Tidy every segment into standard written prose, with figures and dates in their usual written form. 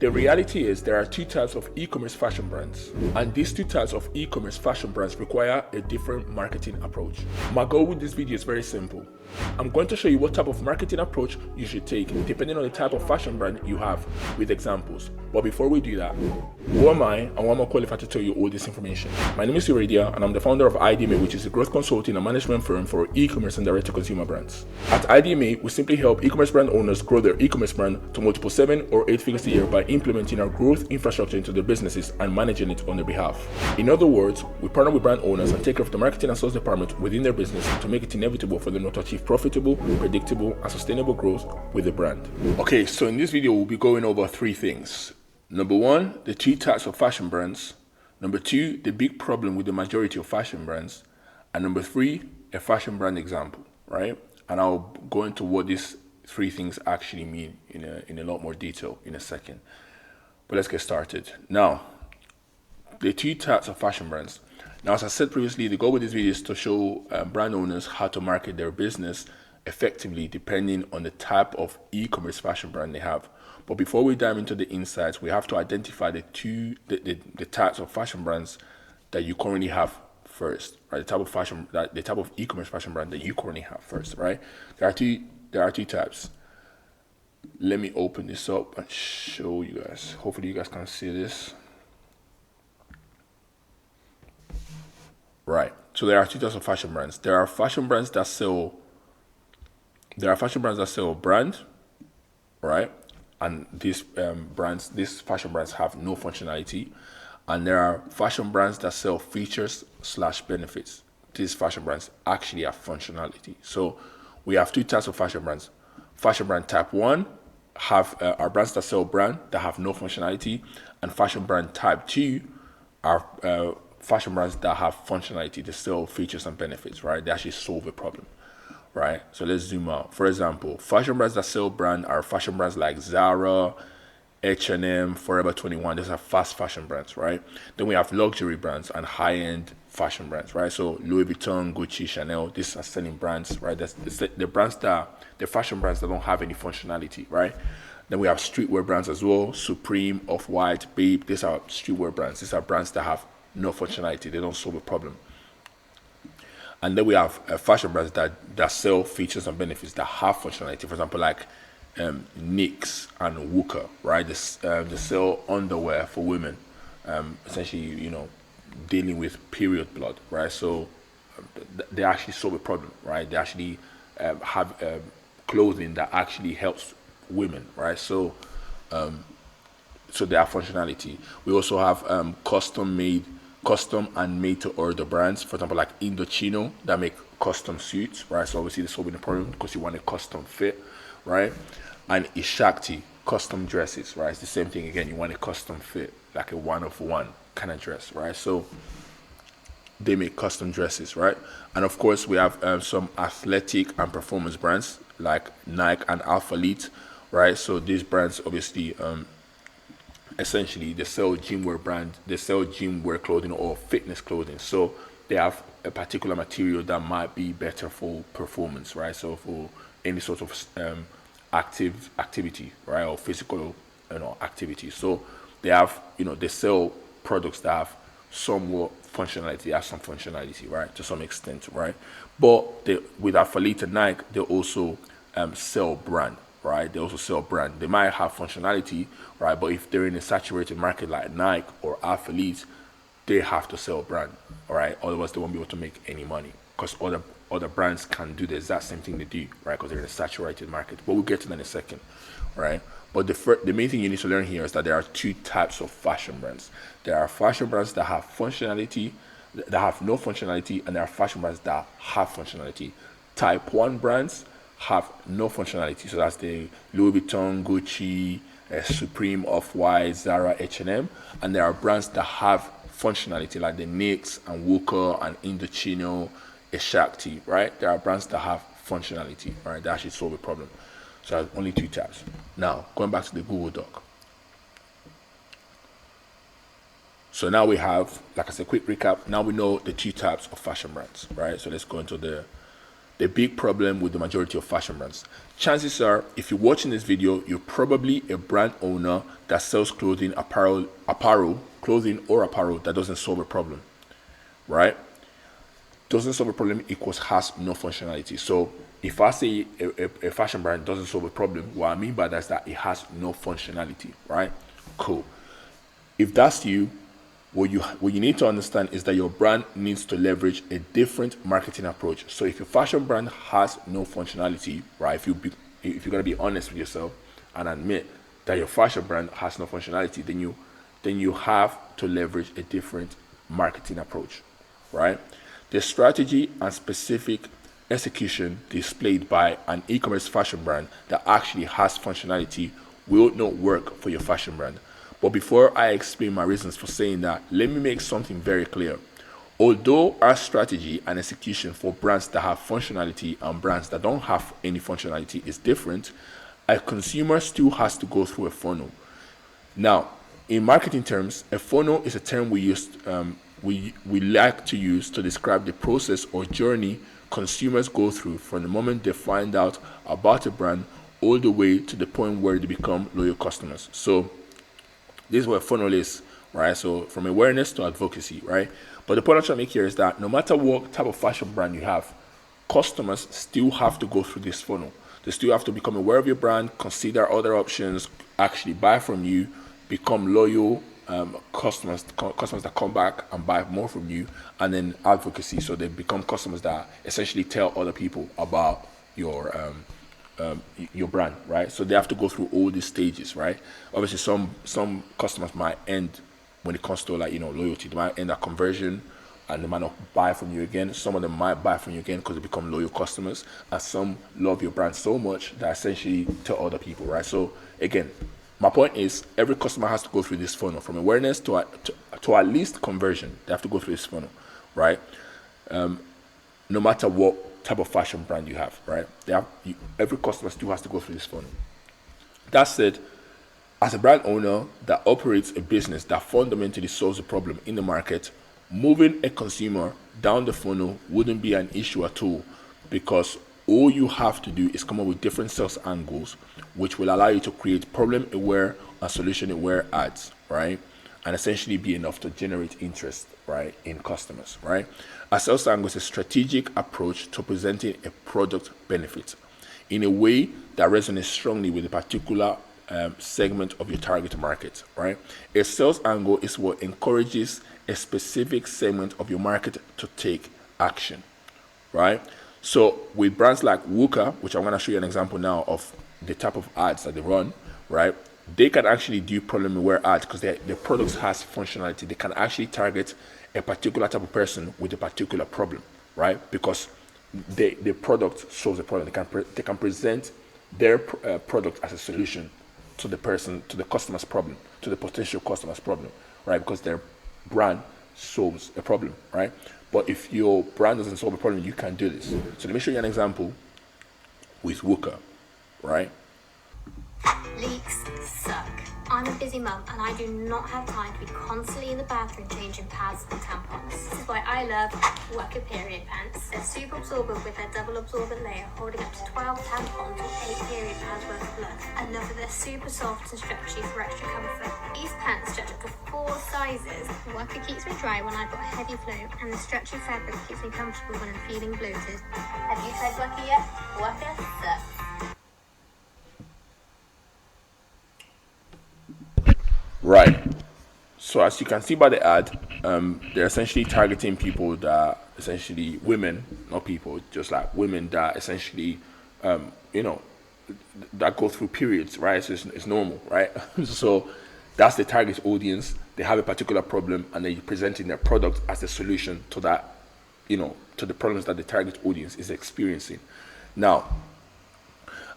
The reality is there are two types of e-commerce fashion brands, and these two types of e-commerce fashion brands require a different marketing approach. My goal with this video is very simple. I'm going to show you what type of marketing approach you should take depending on the type of fashion brand you have with examples. But before we do that, who am I and why am I qualified to tell you all this information? My name is Iredia and I'm the founder of Iredia, which is a growth consulting and management firm for e-commerce and direct-to-consumer brands. At Iredia, we simply help e-commerce brand owners grow their e-commerce brand to multiple 7 or 8 figures a year by implementing our growth infrastructure into their businesses and managing it on their behalf. In other words, we partner with brand owners and take care of the marketing and sales department within their business to make it inevitable for them not to achieve profitable, predictable, and sustainable growth with the brand. Okay, so in this video, we'll be going over 3 things. Number 1, the 2 types of fashion brands. Number 2, the big problem with the majority of fashion brands. And number 3, a fashion brand example, right? And I'll go into what these 3 things actually mean in a lot more detail in a second. But let's get started. Now, the 2 types of fashion brands. Now, as I said previously, the goal with this video is to show brand owners how to market their business effectively depending on the type of e-commerce fashion brand they have. But before we dive into the insights, we have to identify the types of fashion brands that you currently have first, right? The type of e-commerce fashion brand that you currently have first, right? There are two types. Let me open this up and show you guys. Hopefully you guys can see this. Right. So there are 2 types of fashion brands. There are fashion brands that sell brand, right? And these fashion brands have no functionality. And there are fashion brands that sell features/benefits. These fashion brands actually have functionality. So we have 2 types of fashion brands. Fashion brand type 1 are brands that sell brand that have no functionality, and fashion brand type 2 are fashion brands that have functionality. They sell features and benefits, right? They actually solve a problem, right? So let's zoom out. For example, fashion brands that sell brand are fashion brands like Zara, H&M, Forever 21. These are fast fashion brands, right? Then we have luxury brands and high-end fashion brands, right? So Louis Vuitton, Gucci, Chanel, these are selling brands, right? The fashion brands that don't have any functionality, right? Then we have streetwear brands as well. Supreme, Off-White, Babe. These are streetwear brands. These are brands that have no functionality. They don't solve a problem. And then we have fashion brands that sell features and benefits that have functionality. For example, like NYX and Wooka, right? They sell underwear for women, essentially, dealing with period blood, right? So they actually solve a problem, right? They actually have clothing that actually helps women, right? So they have functionality. We also have custom and made to order brands, for example, like Indochino, that make custom suits, right? So obviously they're solving the problem because you want a custom fit, right? And Ishakti, custom dresses, right? It's the same thing again. You want a custom fit, like a one-of-one kind of dress, right? So they make custom dresses, right? And of course, we have some athletic and performance brands like Nike and Alphalete, right? So these brands obviously, essentially, they sell gymwear clothing or fitness clothing. So they have a particular material that might be better for performance, right? So for any sort of activity, right, or physical, activity. So they have, they sell products that have somewhat functionality, right, to some extent, right. But with Alphalete and Nike, they also sell brand, right. They also sell brand. They might have functionality, right, but if they're in a saturated market like Nike or Alphalete, they have to sell brand, all right. Otherwise, they won't be able to make any money because other brands can do the exact same thing they do, right? Because they're in a saturated market. But we'll get to that in a second, right? But the main thing you need to learn here is that there are 2 types of fashion brands. There are fashion brands that have functionality, that have no functionality, and there are fashion brands that have functionality. Type 1 brands have no functionality. So that's the Louis Vuitton, Gucci, Supreme, Off-White, Zara, H&M. And there are brands that have functionality like the NYX and Wooka and Indochino, Ishakti, right? There are brands that have functionality, right? That actually solve a problem. So there's only 2 tabs. Now, going back to the Google Doc. So now we have, like I said, quick recap. Now we know the 2 types of fashion brands, right? So let's go into the the big problem with the majority of fashion brands. Chances are, if you're watching this video, you're probably a brand owner that sells clothing, clothing or apparel that doesn't solve a problem, right? Doesn't solve a problem equals has no functionality. So if I say a fashion brand doesn't solve a problem, what I mean by that is that it has no functionality, right? Cool. If that's you, what you need to understand is that your brand needs to leverage a different marketing approach. So if your fashion brand has no functionality, right? If you're gonna be honest with yourself and admit that your fashion brand has no functionality, then you have to leverage a different marketing approach, right? The strategy and specific execution displayed by an e-commerce fashion brand that actually has functionality will not work for your fashion brand. But before I explain my reasons for saying that, let me make something very clear. Although our strategy and execution for brands that have functionality and brands that don't have any functionality is different, a consumer still has to go through a funnel. Now, in marketing terms, a funnel is a term we like to use to describe the process or journey consumers go through from the moment they find out about a brand all the way to the point where they become loyal customers. So this is what a funnel is, right? So from awareness to advocacy, right? But the point I'm trying to make here is that no matter what type of fashion brand you have, customers still have to go through this funnel. They still have to become aware of your brand, consider other options, actually buy from you, become loyal customers that come back and buy more from you, and then advocacy. So they become customers that essentially tell other people about your brand, right? So they have to go through all these stages, right? Obviously, some customers might end when it comes to loyalty. They might end at conversion, and they might not buy from you again. Some of them might buy from you again because they become loyal customers, and some love your brand so much that essentially tell other people, right? So again, my point is every customer has to go through this funnel from awareness to at least conversion. They have to go through this funnel, right? No matter what type of fashion brand you have, right? Every customer still has to go through this funnel. That said, as a brand owner that operates a business that fundamentally solves a problem in the market, moving a consumer down the funnel wouldn't be an issue at all, because all you have to do is come up with different sales angles, which will allow you to create problem-aware and solution-aware ads, right? And essentially be enough to generate interest, right, in customers, right? A sales angle is a strategic approach to presenting a product benefit in a way that resonates strongly with a particular segment of your target market, right? A sales angle is what encourages a specific segment of your market to take action, right? So with brands like Wooka, which I'm going to show you an example now of the type of ads that they run, right? They can actually do problem-aware ads because their products has functionality. They can actually target a particular type of person with a particular problem, right? Because the product solves a problem. They can present their product as a solution to the customer's problem, to the potential customer's problem, right? Because their brand solves a problem, right? But if your brand doesn't solve a problem, you can't do this. So let me show you an example with Wooka, right? Leaks suck. I'm a busy mum and I do not have time to be constantly in the bathroom changing pads and tampons. This is why I love Worker period pants. They're super absorbent with their double absorbent layer holding up to 12 tampons or 8 period pads worth of blood. And love that they're super soft and stretchy for extra comfort. These pants stretch up to 4 sizes. Worker keeps me dry when I've got a heavy flow, and the stretchy fabric keeps me comfortable when I'm feeling bloated. Have you tried Worker yet? Worker sucks. Right. So as you can see by the ad, they're essentially targeting people that essentially women, not people, just like women that essentially, that go through periods, right? So it's normal, right? So that's the target audience. They have a particular problem and they're presenting their product as a solution to that, to the problems that the target audience is experiencing. Now,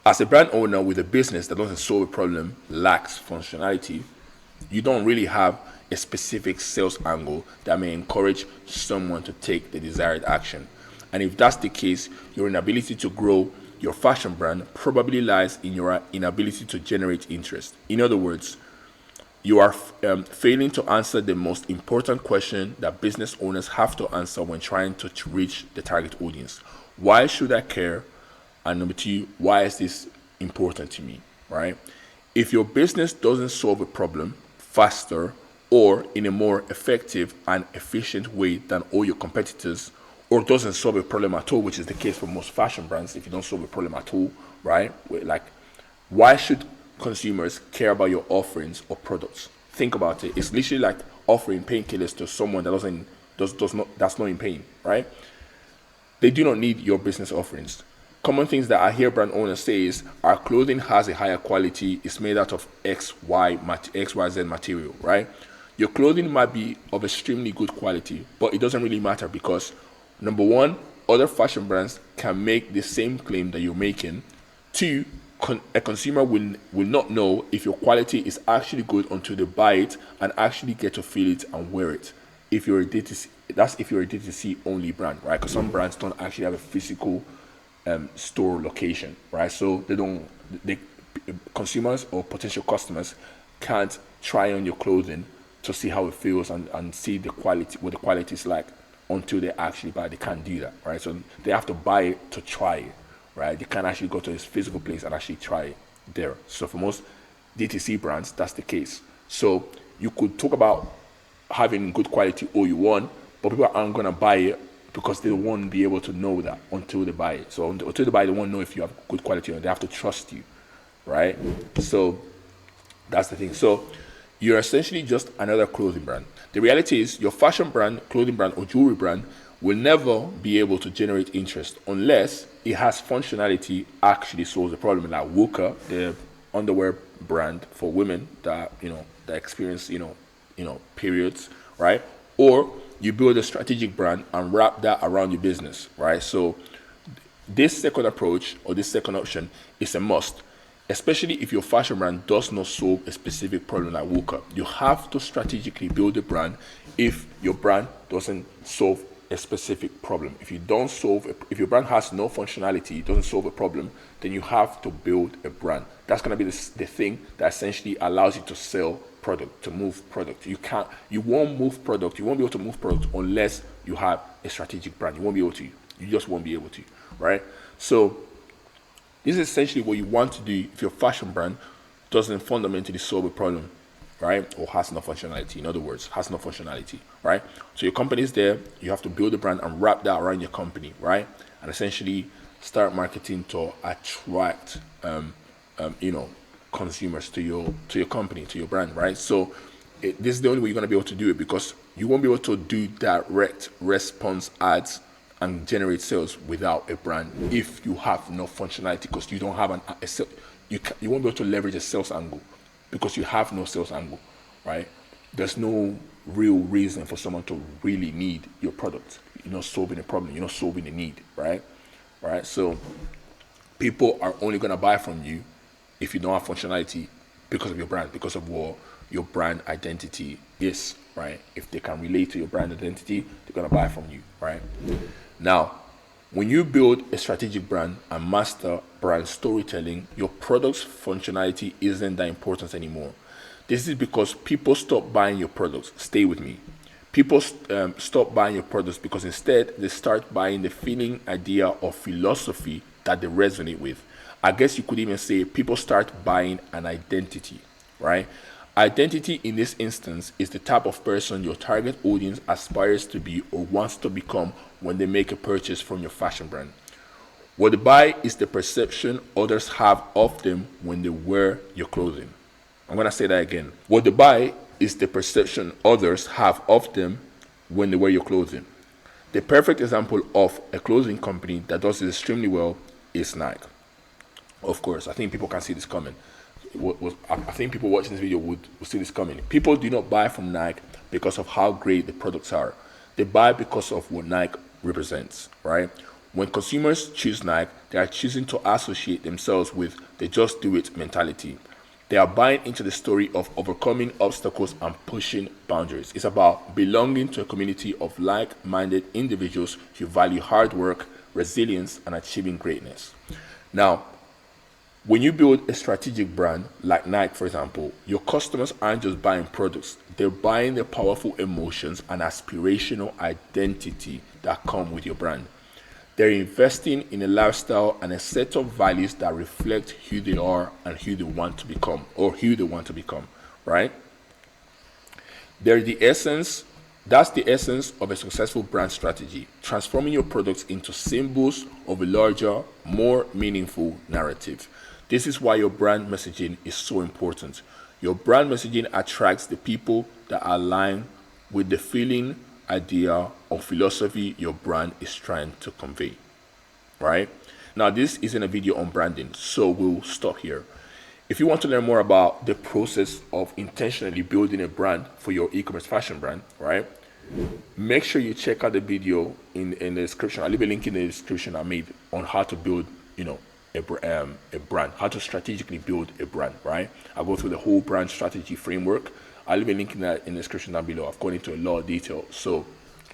as a brand owner with a business that doesn't solve a problem, lacks functionality, you don't really have a specific sales angle that may encourage someone to take the desired action. And if that's the case, your inability to grow your fashion brand probably lies in your inability to generate interest. In other words, you are failing to answer the most important question that business owners have to answer when trying to reach the target audience. Why should I care? And number two, why is this important to me, right? If your business doesn't solve a problem faster or in a more effective and efficient way than all your competitors, or doesn't solve a problem at all, which is the case for most fashion brands, if you don't solve a problem at all, right? Like, why should consumers care about your offerings or products? Think about it. It's literally like offering painkillers to someone that that's not in pain, right? They do not need your business offerings. Common things that I hear brand owners say is our clothing has a higher quality, it's made out of XYZ material, right? Your clothing might be of extremely good quality, but it doesn't really matter because number one, other fashion brands can make the same claim that you're making. Two, a consumer will not know if your quality is actually good until they buy it and actually get to feel it and wear it. If you're a D2C, that's if you're a D2C only brand, right? Because some brands don't actually have a physical store location, right? So they consumers or potential customers can't try on your clothing to see how it feels and see the quality, what the quality is like until they actually buy. They can't do that, right? So they have to buy it to try it, right? They can't actually go to this physical place and actually try it there. So for most DTC brands, that's the case. So you could talk about having good quality all you want, but people aren't gonna buy it because they won't be able to know that until they buy it. So until they buy it, they won't know if you have good quality or they have to trust you, right? So that's the thing. So you're essentially just another clothing brand. The reality is your fashion brand, clothing brand, or jewelry brand will never be able to generate interest unless it has functionality actually solves the problem. Like Wooka, the underwear brand for women that that experience periods, right? Or you build a strategic brand and wrap that around your business, right? So this second approach or this second option is a must, especially if your fashion brand does not solve a specific problem like Wooka. You have to strategically build a brand if your brand doesn't solve a specific problem. If if your brand has no functionality, it doesn't solve a problem, then you have to build a brand. That's going to be the thing that essentially allows you to sell product, to move product. You won't be able to move product unless you have a strategic brand. You just won't be able to, right? So this is essentially what you want to do if your fashion brand doesn't fundamentally solve a problem, right? Or has no functionality. In other words, has no functionality, right? So your company is there. You have to build a brand and wrap that around your company, right? And essentially start marketing to attract, consumers to your company, to your brand, right? So this is the only way you're going to be able to do it because you won't be able to do direct response ads and generate sales without a brand if you have no functionality because you don't have you won't be able to leverage a sales angle because you have no sales angle, right? There's no real reason for someone to really need your product. You're not solving a problem, you're not solving a need, right? So people are only going to buy from you if you don't have functionality because of your brand, because of what your brand identity is, right? If they can relate to your brand identity, they're going to buy from you, right? Now, when you build a strategic brand and master brand storytelling, your product's functionality isn't that important anymore. This is because people stop buying your products. Stay with me. People stop buying your products because instead they start buying the feeling, idea, or philosophy that they resonate with. I guess you could even say people start buying an identity, right? Identity in this instance is the type of person your target audience aspires to be or wants to become when they make a purchase from your fashion brand. What they buy is the perception others have of them when they wear your clothing. I'm going to say that again. What they buy is the perception others have of them when they wear your clothing. The perfect example of a clothing company that does it extremely well is Nike. Of course, I think people can see this coming. I think people watching this video would see this coming. People do not buy from Nike because of how great the products are. They buy because of what Nike represents, right? When consumers choose Nike, they are choosing to associate themselves with the just do it mentality. They are buying into the story of overcoming obstacles and pushing boundaries. It's about belonging to a community of like-minded individuals who value hard work, resilience, and achieving greatness. Now, when you build a strategic brand like Nike, for example, your customers aren't just buying products. They're buying the powerful emotions and aspirational identity that come with your brand. They're investing in a lifestyle and a set of values that reflect who they are and who they want to become, or who they want to become, right? They're the essence, that's the essence of a successful brand strategy, transforming your products into symbols of a larger, more meaningful narrative. This is why your brand messaging is so important. Your brand messaging attracts the people that align with the feeling, idea, or philosophy your brand is trying to convey, right? Now, this isn't a video on branding, so we'll stop here. If you want to learn more about the process of intentionally building a brand for your e-commerce fashion brand, right, make sure you check out the video in the description. I'll leave a link in the description I made on how to build, a brand, how to strategically build a brand, right? I'll go through the whole brand strategy framework. I'll leave a link in the description down below. I've gone into a lot of detail. So,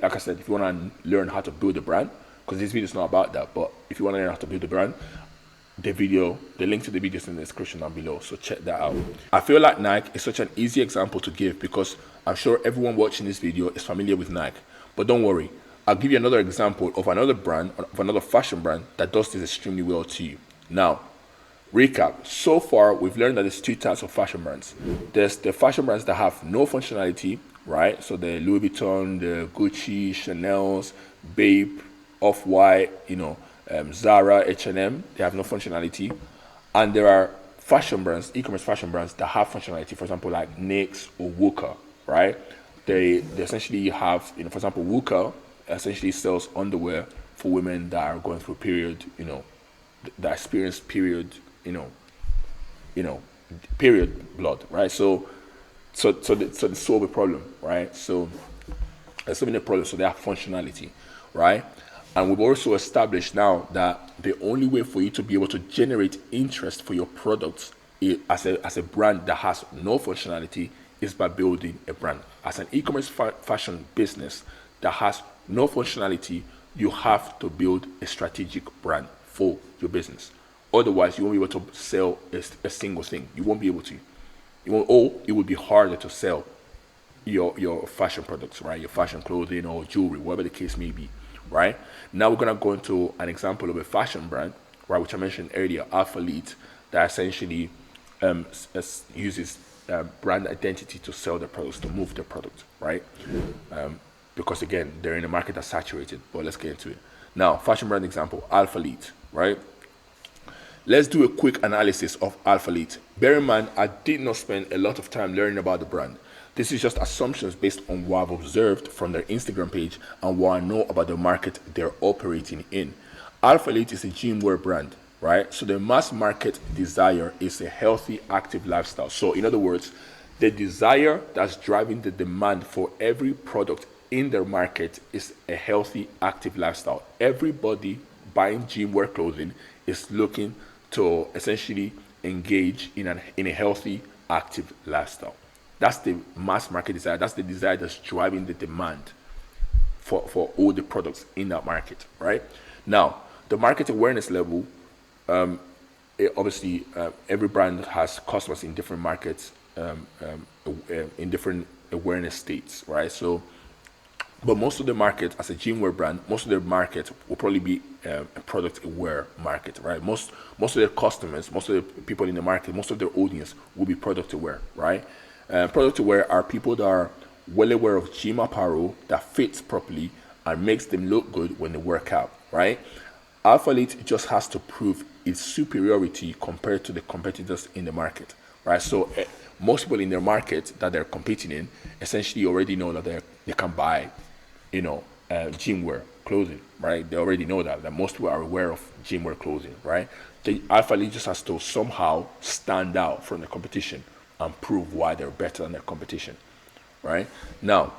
like I said, if you want to learn how to build a brand, because this video is not about that, but if you want to learn how to build a brand, the link to the video is in the description down below, so check that out. I feel like Nike is such an easy example to give because I'm sure everyone watching this video is familiar with Nike. But don't worry, I'll give you another example of another brand, of another fashion brand that does this extremely well to you. Now, recap. So far, we've learned that there's two types of fashion brands. There's the fashion brands that have no functionality, right? So the Louis Vuitton, the Gucci, Chanel's, Babe, Off-White, Zara, H&M, they have no functionality. And there are fashion brands, e-commerce fashion brands that have functionality, for example, like NYX or Wooka, right? They essentially have, for example, Wooka essentially sells underwear for women that are going through period, that experience period, period blood, right? So they solve a problem, right? So they're solving a problem, so they have functionality, right? And we've also established now that the only way for you to be able to generate interest for your products as a brand that has no functionality is by building a brand. As an e-commerce fashion business that has no functionality, you have to build a strategic brand for your business. Otherwise, you won't be able to sell a single thing. You won't be able to. It would be harder to sell your fashion products, right? Your fashion clothing or jewelry, whatever the case may be, right? Now we're gonna go into an example of a fashion brand, right, which I mentioned earlier, Alpha Lead, that essentially uses brand identity to sell their products, to move their product, right? Because again, they're in a market that's saturated. But let's get into it. Now, fashion brand example, Alpha Lead, right? Let's do a quick analysis of Alpha Lead. Bear in mind, I did not spend a lot of time learning about the brand. This is just assumptions based on what I've observed from their Instagram page and what I know about the market they're operating in. Alpha Lead is a gym wear brand, right? So the mass market desire is a healthy, active lifestyle. So in other words, the desire that's driving the demand for every product in their market is a healthy, active lifestyle. Everybody buying gym wear clothing is looking to essentially engage in a healthy, active lifestyle. That's the mass market desire. That's the desire that's driving the demand for all the products in that market, right? Now, the market awareness level, obviously, every brand has customers in different markets, in different awareness states, right? So, but most of the market, as a gym wear brand, most of their market will probably be a product aware market, right? Most of their customers, most of the people in the market, most of their audience will be product aware, right? Product aware are people that are well aware of gym apparel that fits properly and makes them look good when they work out, right? Alpha Lead just has to prove its superiority compared to the competitors in the market, right? So most people in their market that they're competing in essentially already know that they can buy, gym wear clothing, right? They already know that most people are aware of gym wear clothing, right? The Alpha Lead just has to somehow stand out from the competition and prove why they're better than their competition, right? Now,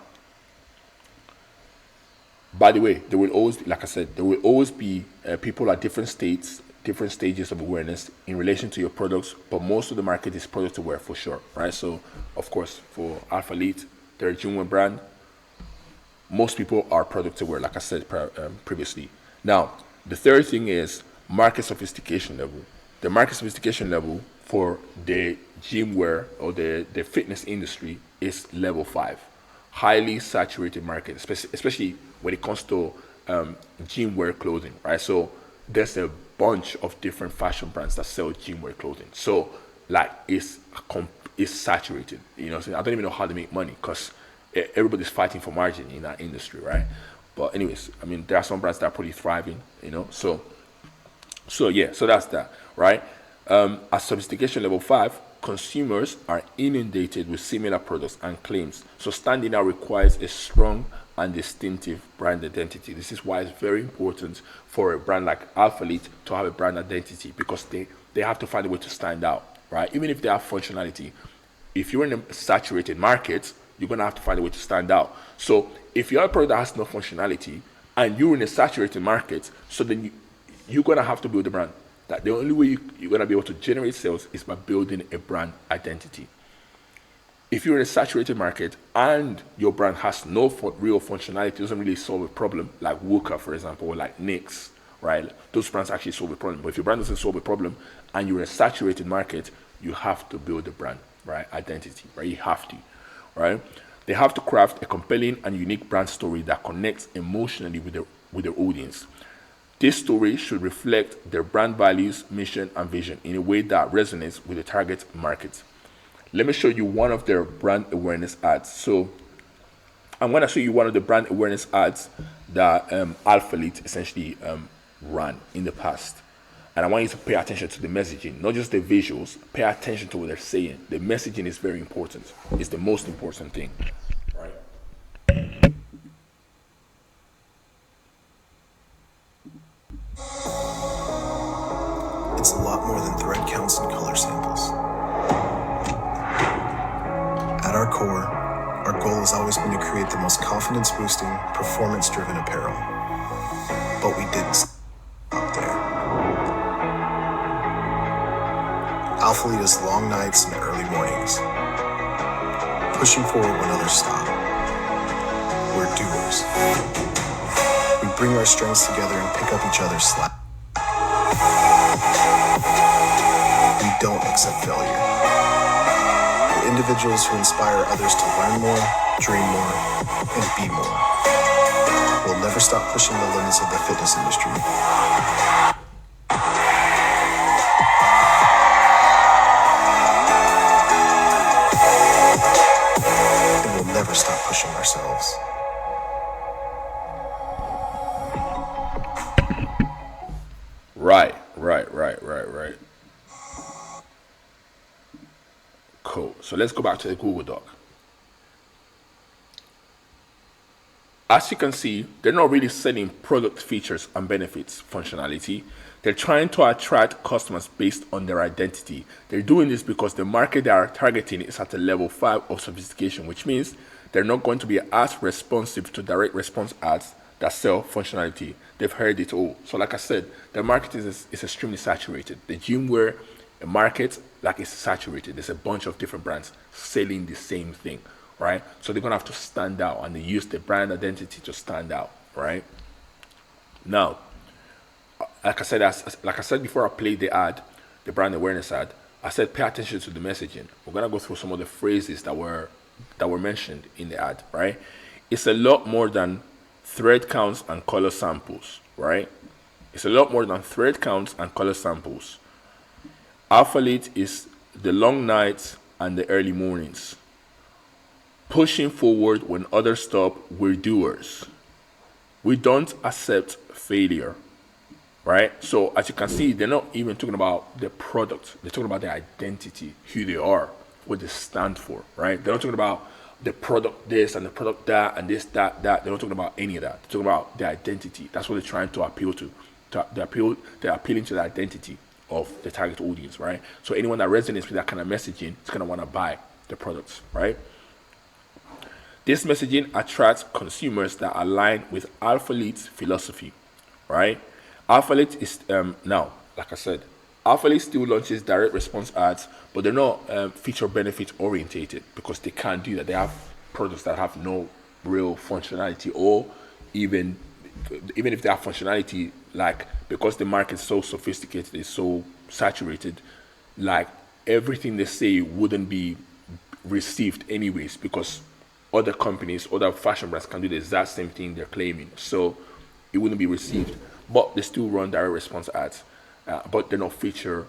by the way, there will always, like I said, there will always be people at different stages of awareness in relation to your products, but most of the market is product aware for sure, right? So, of course, for Alpha Lead, they're a junior brand. Most people are product aware, like I said previously. Now, the third thing is market sophistication level. The market sophistication level for the gym wear or the fitness industry is level 5. Highly saturated market, especially when it comes to gym wear clothing, right? So there's a bunch of different fashion brands that sell gym wear clothing. So like it's saturated. You know, so I don't even know how to make money because everybody's fighting for margin in that industry, right? But anyways, I mean, there are some brands that are pretty thriving, you know. So yeah, so that's that, right? At sophistication level 5, consumers are inundated with similar products and claims. So standing out requires a strong and distinctive brand identity. This is why it's very important for a brand like Alphalete to have a brand identity because they have to find a way to stand out, right? Even if they have functionality, if you're in a saturated market, you're gonna have to find a way to stand out. So if you have a product that has no functionality and you're in a saturated market, so then you're gonna have to build a brand. That the only way you're gonna be able to generate sales is by building a brand identity. If you're in a saturated market and your brand has no real functionality, it doesn't really solve a problem, like Wooka, for example, or like NYX, right? Those brands actually solve a problem. But if your brand doesn't solve a problem and you're in a saturated market, you have to build a brand, right? Identity, right? You have to, right? They have to craft a compelling and unique brand story that connects emotionally with their audience. This story should reflect their brand values, mission, and vision in a way that resonates with the target market. Let me show you one of their brand awareness ads. So I'm going to show you one of the brand awareness ads that Alphalete essentially ran in the past. And I want you to pay attention to the messaging, not just the visuals. Pay attention to what they're saying. The messaging is very important. It's the most important thing, right? It's a lot more than thread counts and color samples. At our core, our goal has always been to create the most confidence-boosting, performance-driven apparel. But we didn't stop there. Alphalete is long nights and early mornings, pushing forward when others stop. We're doers. We bring our strengths together and pick up each other's slack. We don't accept failure. We're individuals who inspire others to learn more, dream more, and be more. We'll never stop pushing the limits of the fitness industry. And we'll never stop pushing ourselves. Right. Cool. So let's go back to the Google Doc. As you can see, they're not really selling product features and benefits functionality. They're trying to attract customers based on their identity. They're doing this because the market they are targeting is at a level 5 of sophistication, which means they're not going to be as responsive to direct response ads that sell functionality. They've heard it all. So like I said, the market is extremely saturated. The gym wear market, like, is saturated. There's a bunch of different brands selling the same thing, right? So they're gonna have to stand out, and they use the brand identity to stand out, right? Now, like I said before I played the ad, the brand awareness ad, I said pay attention to the messaging. We're gonna go through some of the phrases that were mentioned in the ad, right? It's a lot more than thread counts and color samples, right? It's a lot more than thread counts and color samples. Alphalete is the long nights and the early mornings. Pushing forward when others stop, we're doers. We don't accept failure, right? So as you can see, they're not even talking about the product. They're talking about their identity, who they are, what they stand for, right? They're not talking about the product this and the product that and this, that. They're not talking about any of that. They're talking about their identity. That's what they're trying to appeal to. They're appealing to the identity of the target audience, right? So anyone that resonates with that kind of messaging is going to want to buy the products, right? This messaging attracts consumers that align with Alphalete's philosophy, right? Alphalete is, now, like I said, Alphalete still launches direct response ads, but they're not feature benefit orientated because they can't do that. They have products that have no real functionality, or even if they have functionality, like, because the market is so sophisticated, it's so saturated, like, everything they say wouldn't be received anyways because other companies, other fashion brands can do the exact same thing they're claiming. So it wouldn't be received. But they still run direct response ads, but they're not feature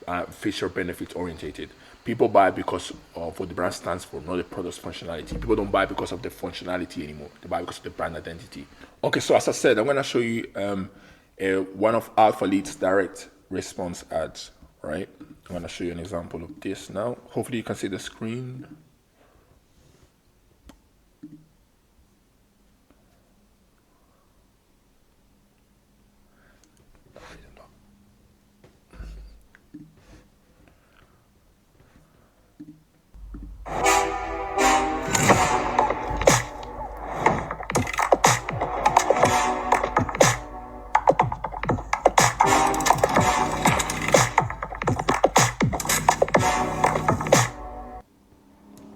benefit orientated. People buy because of what the brand stands for, not the product's functionality. People don't buy because of the functionality anymore. They buy because of the brand identity. Okay, so as I said, I'm going to show you one of Alpha Lead's direct response ads, right? I'm going to show you an example of this now. Hopefully you can see the screen.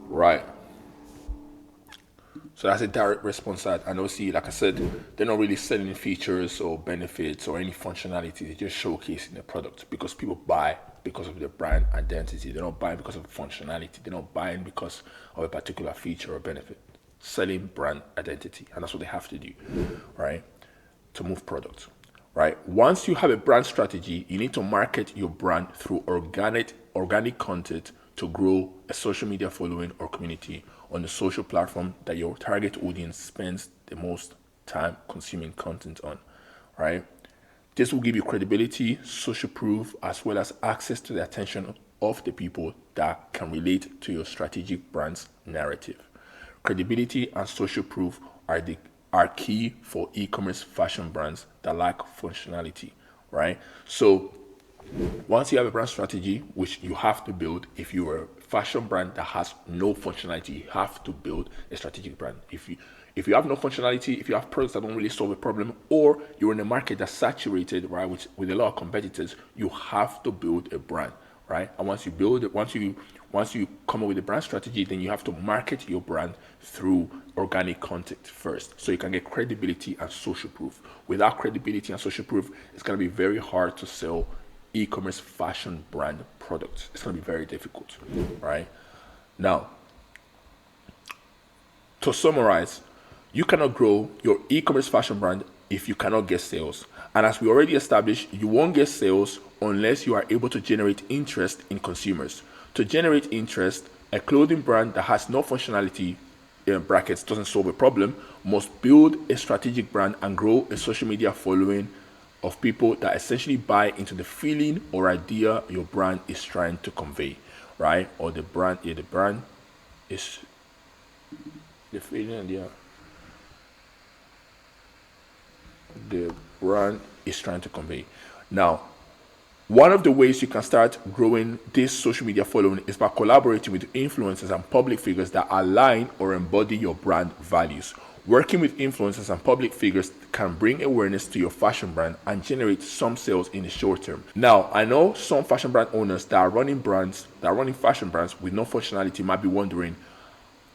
Right. So that's a direct response ad. And obviously, like I said, they're not really selling features or benefits or any functionality. They're just showcasing the product because people buy because of their brand identity. They're not buying because of functionality. They're not buying because of a particular feature or benefit. Selling brand identity. And that's what they have to do, right? To move products, right? Once you have a brand strategy, you need to market your brand through organic content to grow a social media following or community on the social platform that your target audience spends the most time consuming content on, right? This will give you credibility, social proof, as well as access to the attention of the people that can relate to your strategic brand's narrative. Credibility and social proof are key for e-commerce fashion brands that lack functionality, right? So once you have a brand strategy, which you have to build, if you're a fashion brand that has no functionality, you have to build a strategic brand. If you have no functionality, if you have products that don't really solve a problem, or you're in a market that's saturated, right, with a lot of competitors, you have to build a brand, right? And once you build it, once you come up with a brand strategy, then you have to market your brand through organic content first, so you can get credibility and social proof. Without credibility and social proof, it's going to be very hard to sell e-commerce fashion brand products. It's going to be very difficult, right? Now, to summarize, you cannot grow your e-commerce fashion brand if you cannot get sales. And as we already established, you won't get sales unless you are able to generate interest in consumers. To generate interest, a clothing brand that has no functionality, in brackets, doesn't solve a problem, must build a strategic brand and grow a social media following of people that essentially buy into the feeling or idea your brand is trying to convey, right? Or the brand is the feeling and the brand is trying to convey. Now, one of the ways you can start growing this social media following is by collaborating with influencers and public figures that align or embody your brand values. Working with influencers and public figures can bring awareness to your fashion brand and generate some sales in the short term. Now, I know some fashion brand owners that are running fashion brands with no functionality might be wondering,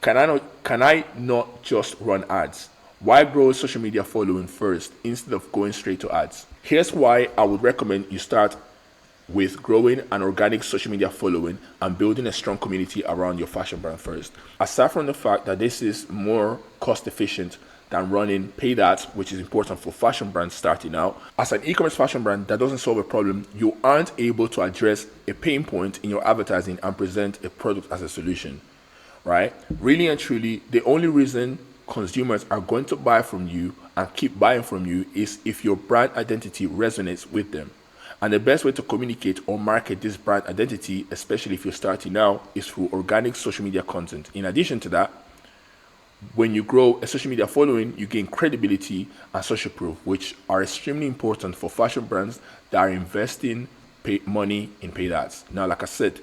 can I not just run ads? Why grow a social media following first instead of going straight to ads? Here's why I would recommend you start with growing an organic social media following and building a strong community around your fashion brand first. Aside from the fact that this is more cost efficient than running paid ads, which is important for fashion brands starting out, as an e-commerce fashion brand that doesn't solve a problem, you aren't able to address a pain point in your advertising and present a product as a solution, right? Really and truly, the only reason consumers are going to buy from you and keep buying from you is if your brand identity resonates with them. And the best way to communicate or market this brand identity, especially if you're starting now, is through organic social media content. In addition to that, when you grow a social media following, you gain credibility and social proof, which are extremely important for fashion brands that are investing money in paid ads. Now, like I said,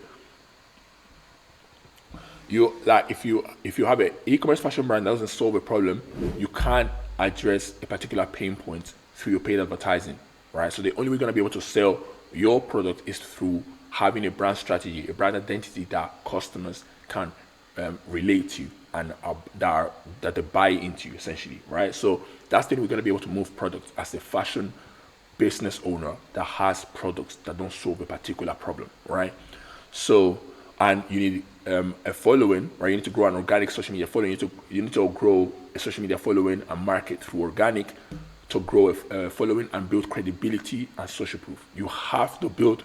if you have an e-commerce fashion brand that doesn't solve a problem, you can't address a particular pain point through your paid advertising, right? So the only way you're going to be able to sell your product is through having a brand strategy, a brand identity that customers can relate to and that they buy into, essentially, right? So that's the way we're going to be able to move products as a fashion business owner that has products that don't solve a particular problem, right? So, and you need a following, right? You need to grow an organic social media following. You need to grow a social media following and market through organic to grow a following and build credibility and social proof. You have to build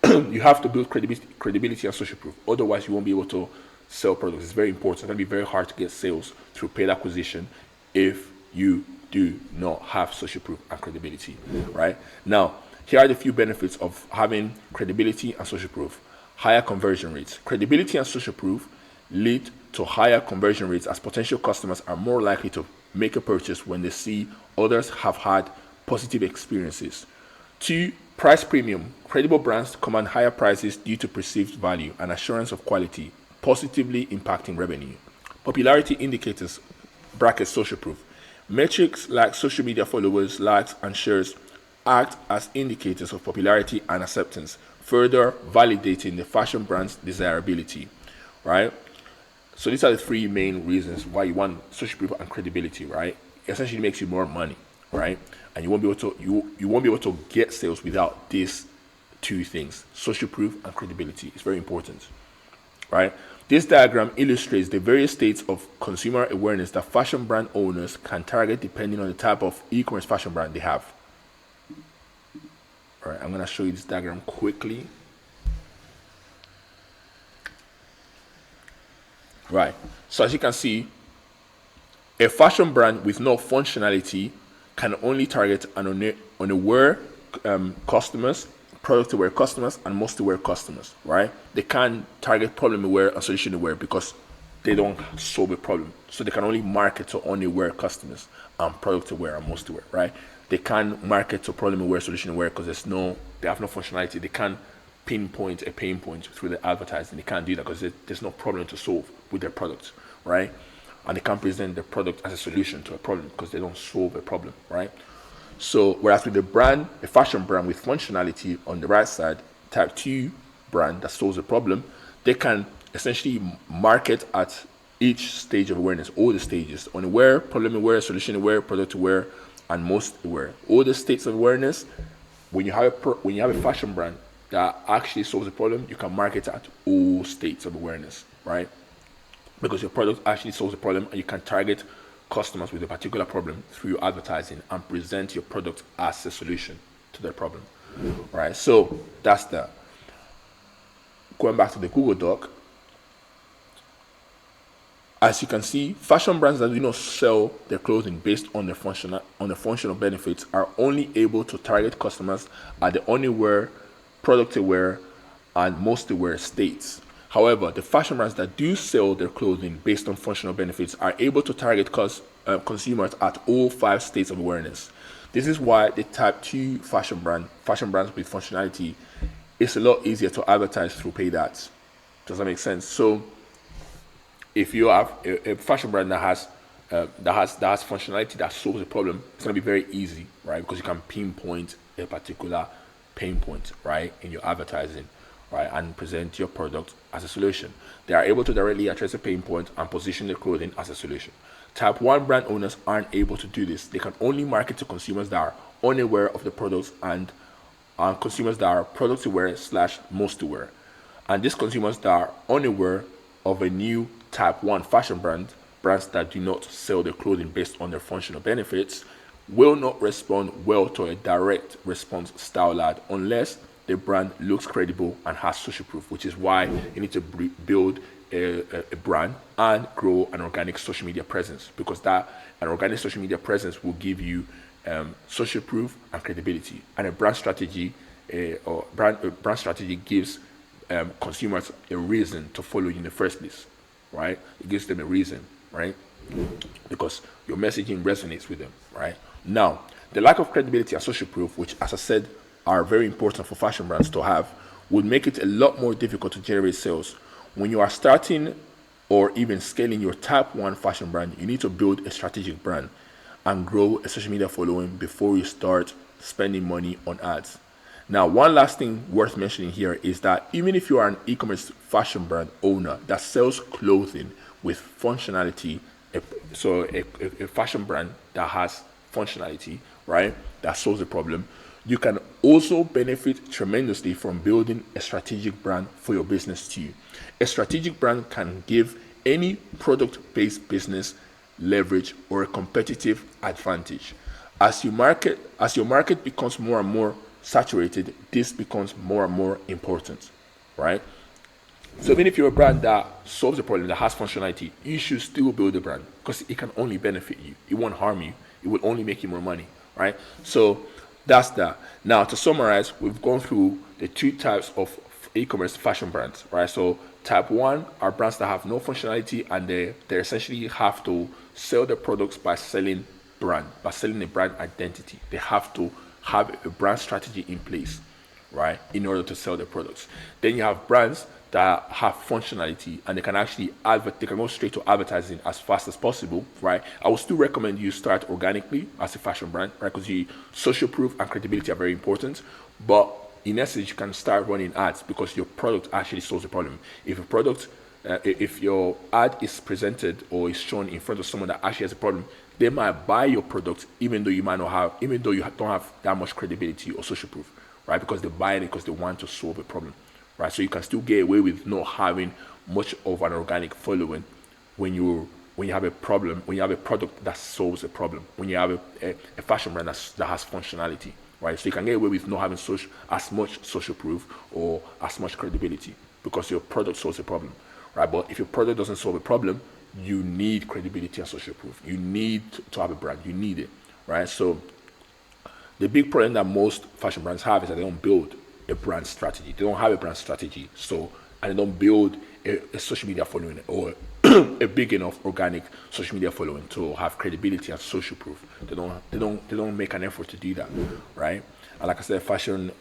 you have to build credibility and social proof. Otherwise, you won't be able to sell products. It's very important. It's going to be very hard to get sales through paid acquisition if you do not have social proof and credibility, right? Now, here are the few benefits of having credibility and social proof. Higher conversion rates. Credibility and social proof lead to higher conversion rates as potential customers are more likely to make a purchase when they see others have had positive experiences. 2, price premium. Credible brands command higher prices due to perceived value and assurance of quality, positively impacting revenue. Popularity indicators (bracket social proof). Metrics like social media followers, likes, and shares act as indicators of popularity and acceptance, further validating the fashion brand's desirability, right? So these are the 3 main reasons why you want social proof and credibility, right? It essentially makes you more money, right? And you won't be able to you won't be able to get sales without these 2 things: social proof and credibility. It's very important, right? This diagram illustrates the various states of consumer awareness that fashion brand owners can target depending on the type of e-commerce fashion brand they have. All right, I'm going to show you this diagram quickly. Right, so as you can see, a fashion brand with no functionality can only target an unaware customers, product-aware customers, and most-aware customers, right? They can't target problem-aware and solution-aware because they don't solve a problem. So they can only market to unaware customers and product-aware and most-aware, right? They can't market to problem-aware, solution-aware because they have no functionality. They can't pinpoint a pain point through the advertising. They can't do that because there's no problem to solve with their product, right? And they can't present their product as a solution to a problem because they don't solve a problem, right? So whereas with a fashion brand with functionality on the right side, type 2 brand that solves a problem, they can essentially market at each stage of awareness, all the stages: unaware, problem aware, solution aware, product aware, and most aware. All the states of awareness. When you have a fashion brand that actually solves a problem, you can market at all states of awareness, right? Because your product actually solves a problem, and you can target customers with a particular problem through your advertising and present your product as a solution to their problem, right? So that's going back to the Google Doc. As you can see, fashion brands that do not sell their clothing based on their functional benefits are only able to target customers at the unaware, product aware, and most aware states. However, the fashion brands that do sell their clothing based on functional benefits are able to target consumers at all 5 states of awareness. This is why the type 2 fashion brands with functionality, is a lot easier to advertise through paid ads. Does that make sense? So if you have a fashion brand that has functionality that solves a problem, it's going to be very easy, right? Because you can pinpoint a particular pain point, right, in your advertising, right, and present your product as a solution. They are able to directly address a pain point and position their clothing as a solution. Type 1 brand owners aren't able to do this. They can only market to consumers that are unaware of the products and consumers that are product aware / most aware. And these consumers that are unaware of a new type 1 fashion brands that do not sell their clothing based on their functional benefits, will not respond well to a direct response style ad unless the brand looks credible and has social proof, which is why you need to build a brand and grow an organic social media presence, because an organic social media presence will give you social proof and credibility. And a brand strategy gives consumers a reason to follow you in the first place, right? It gives them a reason, right? Because your messaging resonates with them, right? Now, the lack of credibility and social proof, which, as I said, are very important for fashion brands to have, would make it a lot more difficult to generate sales. When you are starting or even scaling your type 1 fashion brand, you need to build a strategic brand and grow a social media following before you start spending money on ads. Now, one last thing worth mentioning here is that even if you are an e-commerce fashion brand owner that sells clothing with functionality, a fashion brand that has functionality, right, that solves the problem, you can also benefit tremendously from building a strategic brand for your business too. A strategic brand can give any product-based business leverage or a competitive advantage. As your market becomes more and more saturated, this becomes more and more important, right? So even if you're a brand that solves a problem, that has functionality, you should still build a brand because it can only benefit you. It won't harm you. It will only make you more money, right? So that's that. Now to summarize, we've gone through the two types of e-commerce fashion brands, right? So type one are brands that have no functionality and they essentially have to sell their products by selling a brand identity. They have to have a brand strategy in place, right, in order to sell their products. Then you have brands that have functionality and they can actually they can go straight to advertising as fast as possible, right? I would still recommend you start organically as a fashion brand, right? Because social proof and credibility are very important. But in essence, you can start running ads because your product actually solves the problem. If your ad is presented or is shown in front of someone that actually has a problem, they might buy your product even though you don't have that much credibility or social proof, right? Because they buy it because they want to solve a problem, right? So you can still get away with not having much of an organic following when you have a problem, when you have a product that solves a problem, when you have a fashion brand that has functionality, right? So you can get away with not having as much social proof or as much credibility because your product solves a problem, right? But if your product doesn't solve a problem, you need credibility and social proof. You need to have a brand. You need it, right? So the big problem that most fashion brands have is that they don't build a brand strategy. They don't have a brand strategy. And they don't build a social media following or a big enough organic social media following to have credibility and social proof. They don't make an effort to do that, right? And like I said, fashion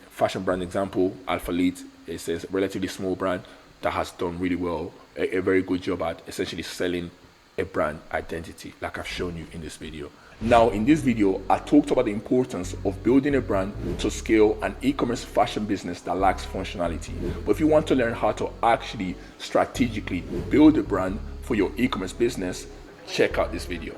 brand example, Alpha Elite is a relatively small brand that has done really well, a very good job at essentially selling a brand identity, like I've shown you in this video. Now, in this video, I talked about the importance of building a brand to scale an e-commerce fashion business that lacks functionality. But if you want to learn how to actually strategically build a brand for your e-commerce business, check out this video.